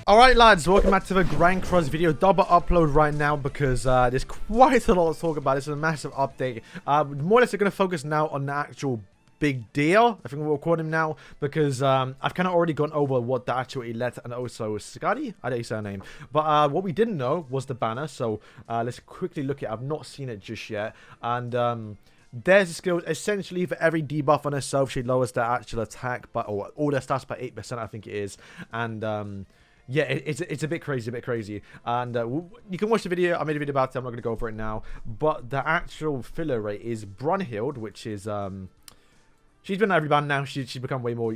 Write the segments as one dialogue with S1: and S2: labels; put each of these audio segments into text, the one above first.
S1: Alright lads, welcome back to the Grand Cross video. Double upload right now because there's quite a lot to talk about. This is a massive update. More or less we're going to focus now on the actual big deal. I think we're recording now because I've kind of already gone over what the actual Elite and also Skadi, I don't say her name. But what we didn't know was the banner, so let's quickly look at it. I've not seen it just yet. And there's a skill essentially for every debuff on herself. She lowers their actual attack by, or all their stats by 8%, I think it is. And yeah, it's a bit crazy, and you can watch the video. I made a video about it. I'm not going to go over it now. But the actual filler rate is Brunhild, which is she's been on every band now. She's become way more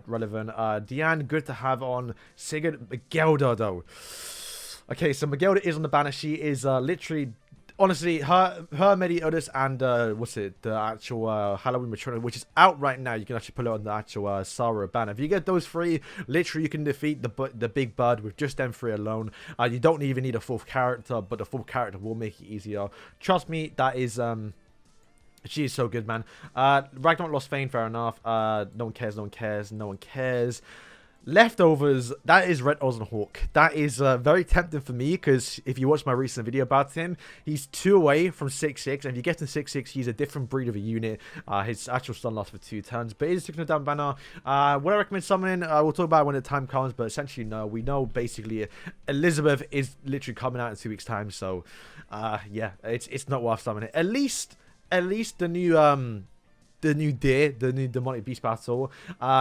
S1: relevant. Diane, good to have on. Sigurd, Magelda though. Okay, so Magelda is on the banner. She is literally. Honestly, her Meliodas and the actual Halloween Matrona, which is out right now. You can actually put it on the actual Sarah banner. If you get those three, literally you can defeat the big bird with just them three alone. You don't even need a fourth character, but the fourth character will make it easier. Trust me, that is she is so good, man. Ragnarok lost Fane, fair enough. No one cares. Leftovers, that is Red Ozenhawk. That is very tempting for me because if you watch my recent video about him, he's 2 away from 6-6. And if you get to 6-6, he's a different breed of a unit. His actual stun lasts for 2 turns, but it is 600 down banner. Would I recommend summoning? We'll talk about it when the time comes, but essentially, no. We know basically Elizabeth is literally coming out in 2 weeks' time, so yeah, it's not worth summoning. At least the new deer, the new demonic beast battle,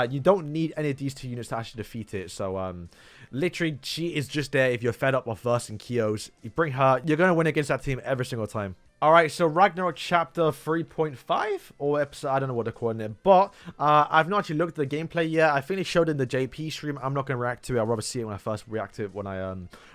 S1: you don't need any of these 2 units to actually defeat it. So literally she is just there if you're fed up of versing Kios. You bring her, you're going to win against that team every single time. Alright, so Ragnarok Chapter 3.5 or episode, I don't know what they're calling it, but I've not actually looked at the gameplay yet. I think they showed it in the JP stream. I'm not going to react to it. I'll rather see it when I first react to it, when I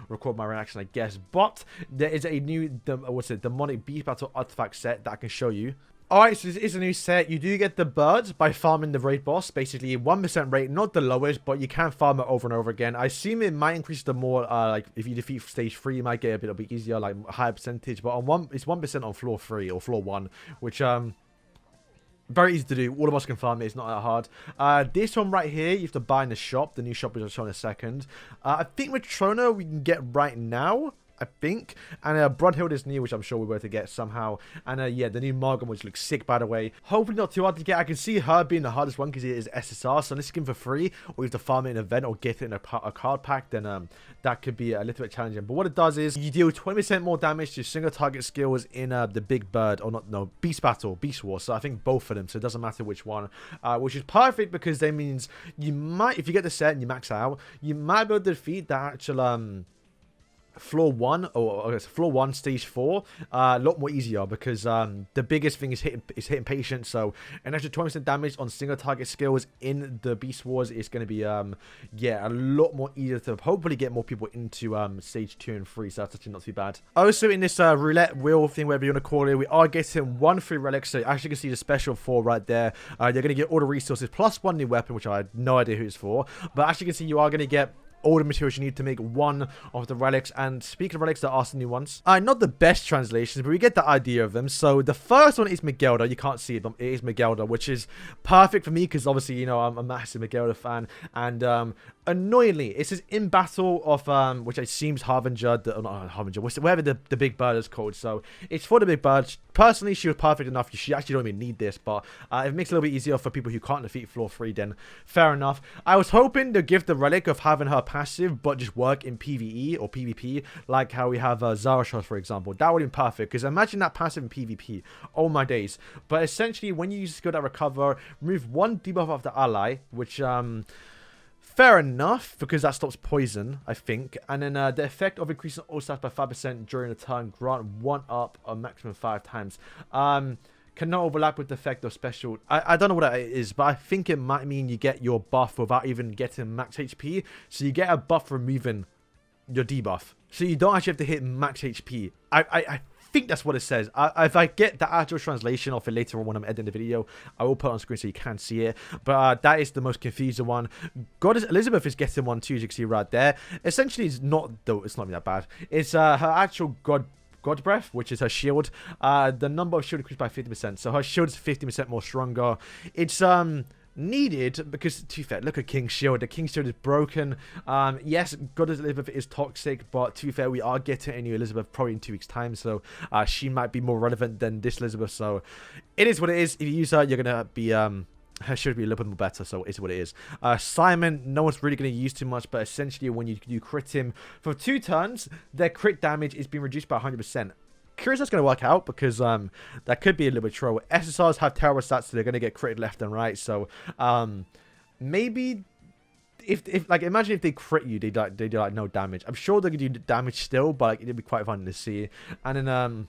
S1: record my reaction, I guess. But there is a new demonic beast battle artifact set that I can show you. Alright, so this is a new set. You do get the birds by farming the raid boss. Basically, 1% rate, not the lowest, but you can farm it over and over again. I assume it might increase the more, like, if you defeat stage 3, you might get a bit easier, like, higher percentage. But on it's 1% on floor 3 or floor 1, which, very easy to do. All of us can farm it. It's not that hard. This one right here, you have to buy in the shop. The new shop is shown in a second. I think Matrona we can get right now. I think. And Brunhild is new, which I'm sure we're going to get somehow. And yeah, the new Margam, which looks sick, by the way. Hopefully not too hard to get. I can see her being the hardest one because it is SSR. So unless you get for free, or you have to farm it in an event or get it in a card pack, then that could be a little bit challenging. But what it does is you deal 20% more damage to single target skills in the big bird, or not, no, beast battle, beast war. So I think both of them. So it doesn't matter which one, which is perfect because that means you might, if you get the set and you max out, you might be able to defeat the actual floor 1 or floor 1 stage 4 a lot more easier because the biggest thing is hitting patience. So an extra 20% damage on single target skills in the beast wars is going to be yeah, a lot more easier to hopefully get more people into stage 2 and 3. So that's actually not too bad. Also in this roulette wheel thing, whatever you want to call it, we are getting 1 free relic. So actually you can see the special 4 right there. You're going to get all the resources plus 1 new weapon, which I had no idea who it's for, but actually you can see you are going to get all the materials you need to make 1 of the relics. And speaking of relics, there are some new ones. Not the best translations, but we get the idea of them. So the first one is Magelda. You can't see it, but it is Magelda, which is perfect for me because obviously, you know, I'm a massive Magelda fan. And annoyingly, it says in battle of which it seems Harbinger, not Harbinger, whatever the big bird is called. So it's for the big bird. Personally, she was perfect enough. She actually don't even need this, but it makes it a little bit easier for people who can't defeat floor 3. Then fair enough. I was hoping to give the relic of having her passive but just work in PvE or PvP, like how we have Zarashos, for example. That would be perfect, because imagine that passive in PvP. Oh my days. But essentially, when you use skill that recover, remove 1 debuff of the ally, which fair enough, because that stops poison, I think. And then the effect of increasing all stats by 5% during a turn, grant 1 up a maximum 5 times. Cannot overlap with the effect of special. I don't know what that is, but I think it might mean you get your buff without even getting max HP. So you get a buff for removing your debuff. So you don't actually have to hit max HP. I think that's what it says. If I get the actual translation of it later on when I'm editing the video, I will put it on screen so you can see it. But that is the most confusing one. Goddess Elizabeth is getting one too, as you can see right there. Essentially, it's not, though it's not even that bad. It's her actual god God Breath, which is her shield. The number of shield increased by 50%. So her shield is 50% more stronger. It's needed because, to be fair, look at King's Shield. The King's Shield is broken. Yes, Goddess Elizabeth is toxic, but to be fair, we are getting a new Elizabeth probably in 2 weeks' time, so she might be more relevant than this Elizabeth. So it is what it is. If you use her, you're gonna be her should be a little bit more better, so it's what it is. Simon, no one's really going to use too much, but essentially when you crit him for 2 turns, their crit damage is being reduced by 100%. Curious how it's going to work out, because that could be a little bit troll. SSRs have terrible stats, so they're going to get critted left and right, so maybe if like, imagine if they crit you, they do like no damage. I'm sure they're going to do damage still, but like, it'd be quite fun to see. And then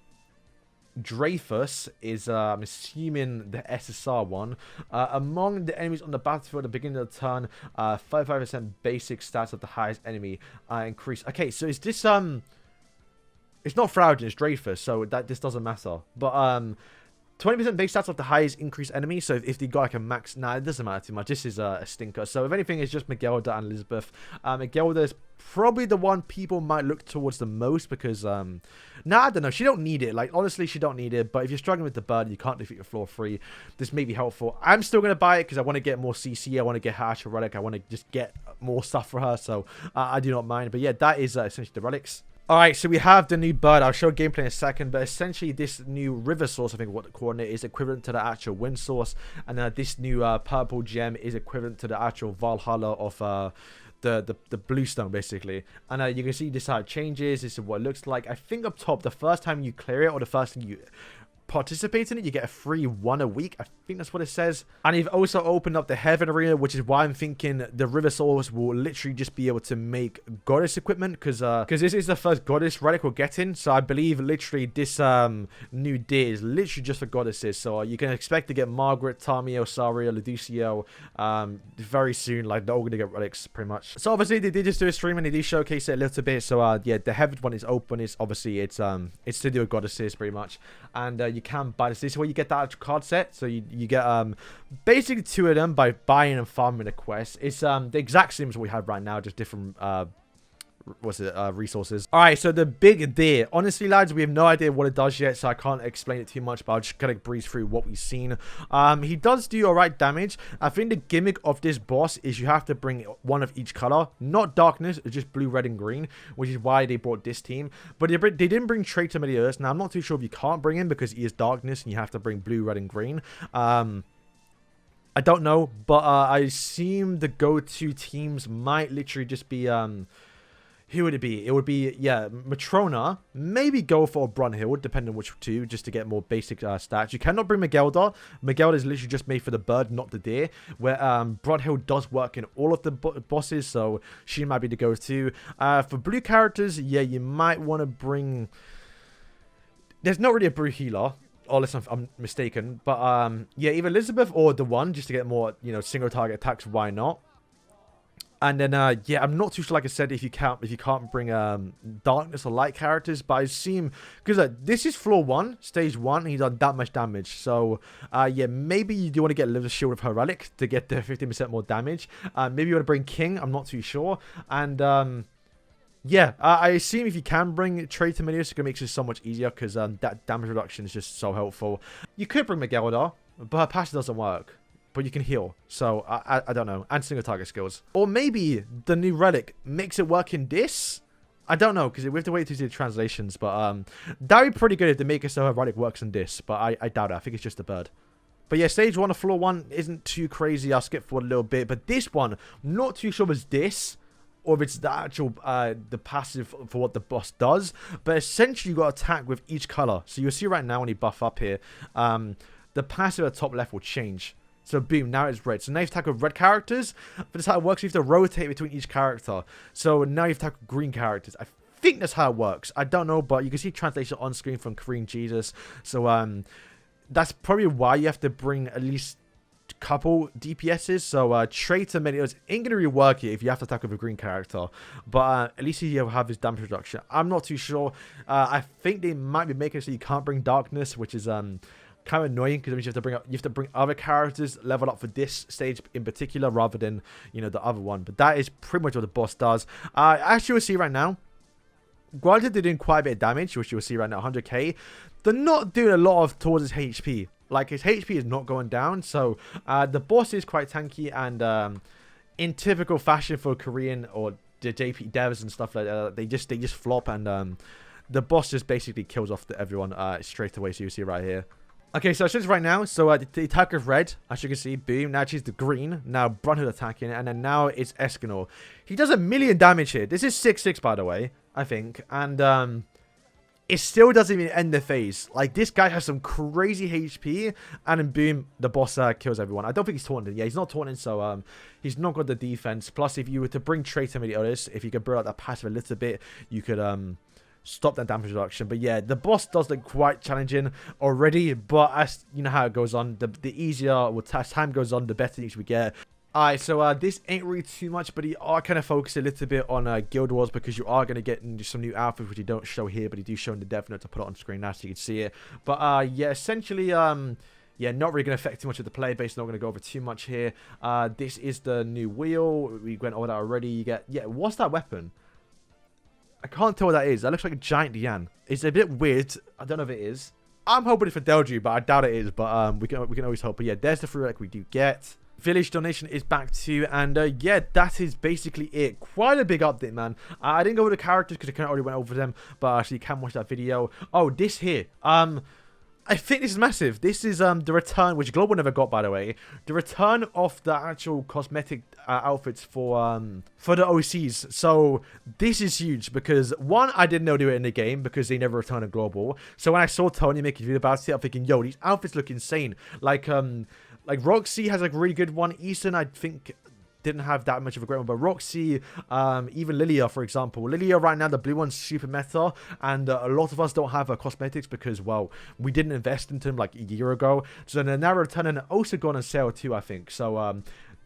S1: Dreyfus is, I'm assuming, the SSR one. Among the enemies on the battlefield at the beginning of the turn, 35% basic stats of the highest enemy increase. Okay, so is this, it's not Fraudian, it's Dreyfus, so this doesn't matter. But, 20% base stats of the highest increased enemy, so if they got like a max... Nah, it doesn't matter too much. This is a stinker. So if anything, it's just Miguelda and Elizabeth. Miguelda is probably the one people might look towards the most, because... nah, I don't know. She don't need it. Like, honestly, she don't need it. But if you're struggling with the bird, you can't defeat your floor 3. This may be helpful. I'm still going to buy it, because I want to get more CC. I want to get her actual relic. I want to just get more stuff for her. So I do not mind. But yeah, that is essentially the relics. Alright, so we have the new bird. I'll show gameplay in a second, but essentially this new river source, I think what the coordinate is, equivalent to the actual wind source, and this new purple gem is equivalent to the actual Valhalla of the bluestone, basically. And you can see this how it changes. This is what it looks like. I think up top, the first time you clear it, or the first time you participate in it, you get a free 1 a week. I think that's what it says. And you've also opened up the Heaven Arena, which is why I'm thinking the River Source will literally just be able to make Goddess equipment, because this is the first Goddess relic we're getting. So I believe literally this new deer is literally just for Goddesses. So you can expect to get Margaret, Tamio, Saria, Luducio very soon. Like, they're all going to get relics pretty much. So obviously they did just do a stream and they did showcase it a little bit. So yeah, the Heaven one is open. It's obviously it's to do with Goddesses pretty much. And you can buy this. This is where you get that card set. So you get basically 2 of them by buying and farming a quest. It's the exact same as what we have right now, just different resources. All right, so the big deer. Honestly, lads, we have no idea what it does yet, so I can't explain it too much, but I'll just kind of breeze through what we've seen. He does do all right damage. I think the gimmick of this boss is you have to bring 1 of each color, not darkness. It's just blue, red, and green, which is why they brought this team. But they didn't bring Traitor Medius. Now, I'm not too sure if you can't bring him because he is darkness and you have to bring blue, red, and green. I don't know, but I assume the go-to teams might literally just be who would it be? It would be, yeah, Matrona. Maybe go for Brunhild, depending on which 2, just to get more basic stats. You cannot bring Miguelda. Miguelda is literally just made for the bird, not the deer. Where Brunhild does work in all of the bosses, so she might be the go-to. For blue characters, yeah, you might want to bring... There's not really a blue healer, unless I'm mistaken. But yeah, either Elizabeth or the one, just to get more, you know, single target attacks. Why not? And then, yeah, I'm not too sure, like I said, if you can't bring darkness or light characters, but I assume, because this is floor 1, stage 1, and he's done that much damage. So, yeah, maybe you do want to get Liver Shield of her relic to get the 15% more damage. Maybe you want to bring King, I'm not too sure. And, yeah, I assume if you can bring Traitor Medius, it's going to make it so much easier, because that damage reduction is just so helpful. You could bring Miguelda, but her passive doesn't work. But you can heal, so I don't know. And single target skills. Or maybe the new relic makes it work in this? I don't know, because we have to wait to see the translations. But that would be pretty good if they make it so her relic works in this. But I doubt it. I think it's just a bird. But yeah, stage 1 of floor 1 isn't too crazy. I'll skip forward a little bit. But this one, I'm not too sure if it's this, or if it's the actual, the passive for what the boss does. But essentially, you got to attack with each color. So you'll see right now when you buff up here, the passive at the top left will change. So boom, now it's red. So now you attack with red characters. But that's how it works. You have to rotate between each character. So now you attack with green characters. I think that's how it works. I don't know, but you can see translation on screen from Korean Jesus. So that's probably why you have to bring at least a couple DPSs. So Traitor Medius ain't going to rework it if you have to attack with a green character. But at least you have his damage reduction. I'm not too sure. I think they might be making it so you can't bring darkness, which is kind of annoying, because you have to bring other characters level up for this stage in particular, rather than, you know, the other one. But that is pretty much what the boss does. As you will see right now, granted, they're doing quite a bit of damage, which you'll see right now, 100k. They're not doing a lot of towards his HP. Like, his HP is not going down, so the boss is quite tanky, and in typical fashion for Korean or the JP devs and stuff like that, they just flop, and the boss just basically kills off everyone straight away, so you see right here. Okay, so since right now, so the attacker is red, as you can see, boom, now she's the green, now Brunhild attacking, and then now it's Escanor. He does 1,000,000 damage here. This is 6-6, by the way, I think, and it still doesn't even end the phase. Like, this guy has some crazy HP, and then boom, the boss kills everyone. I don't think he's taunted. Yeah, he's not taunted, so he's not got the defense. Plus, if you were to bring Traitor Meteorus, if you could build out that passive a little bit, you could stop that damage reduction. But yeah, the boss does look quite challenging already, but as you know how it goes on, the easier, well, as time goes on, the better each we get. Alright, so this ain't really too much, but you are kind of focused a little bit on Guild Wars, because you are going to get some new outfits, which you don't show here, but you do show in the dev note to put it on screen now so you can see it. But yeah, essentially, yeah, not really going to affect too much of the player base. Not going to go over too much here. This is the new wheel. We went over that already. You get, yeah, what's that weapon? I can't tell what that is. That looks like a giant Yan. It's a bit weird. I don't know if it is. I'm hoping it's for Delju, but I doubt it is. But we can always hope. But yeah, there's the free relic we do get. Village donation is back too, and yeah, that is basically it. Quite a big update, man. I didn't go over the characters because I kind of already went over them, but actually you can watch that video. Oh, this here. I think this is massive. This is the return, which Global never got, by the way. The return of the actual cosmetic outfits for the OCs. So this is huge because, one, I didn't know they were in the game because they never returned a Global. So when I saw Tony make a video about it, I'm thinking, yo, these outfits look insane. Like Roxy has like a really good one. Easton, I think, didn't have that much of a great one, but Roxy, even Lilia, for example. Lilia right now, the blue one's super meta, and a lot of us don't have cosmetics because, well, we didn't invest into them like a year ago. So they're now returning, and also gone on sale too, I think. So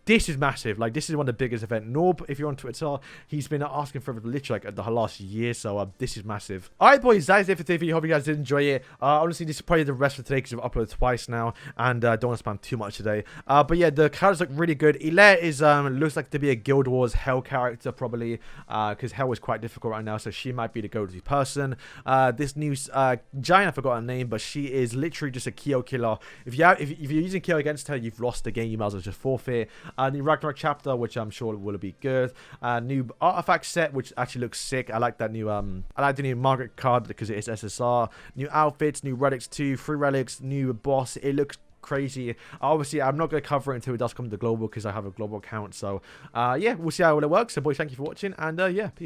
S1: this is massive. Like, this is one of the biggest events. Norb, if you're on Twitter, he's been asking for literally like the last year. So this is massive. All right, boys, that is it for today. Hope you guys did enjoy it. Honestly, this is probably the rest for today because we've uploaded twice now, and don't want to spam too much today. But yeah, the characters look really good. Hilaire is looks like to be a Guild Wars Hell character probably, because Hell is quite difficult right now, so she might be the go-to person. This new giant, I forgot her name, but she is literally just a Kyo killer. If you're using Kyo against her, you've lost the game. You might as well just forfeit. New Ragnarok Chapter, which I'm sure will be good. New artifact set, which actually looks sick. I like that new I like the new Margaret card because it is SSR. New outfits, new relics too, free relics, new boss. It looks crazy. Obviously, I'm not going to cover it until it does come to global because I have a global account. So yeah, we'll see how it works. So boys, thank you for watching, and yeah, peace.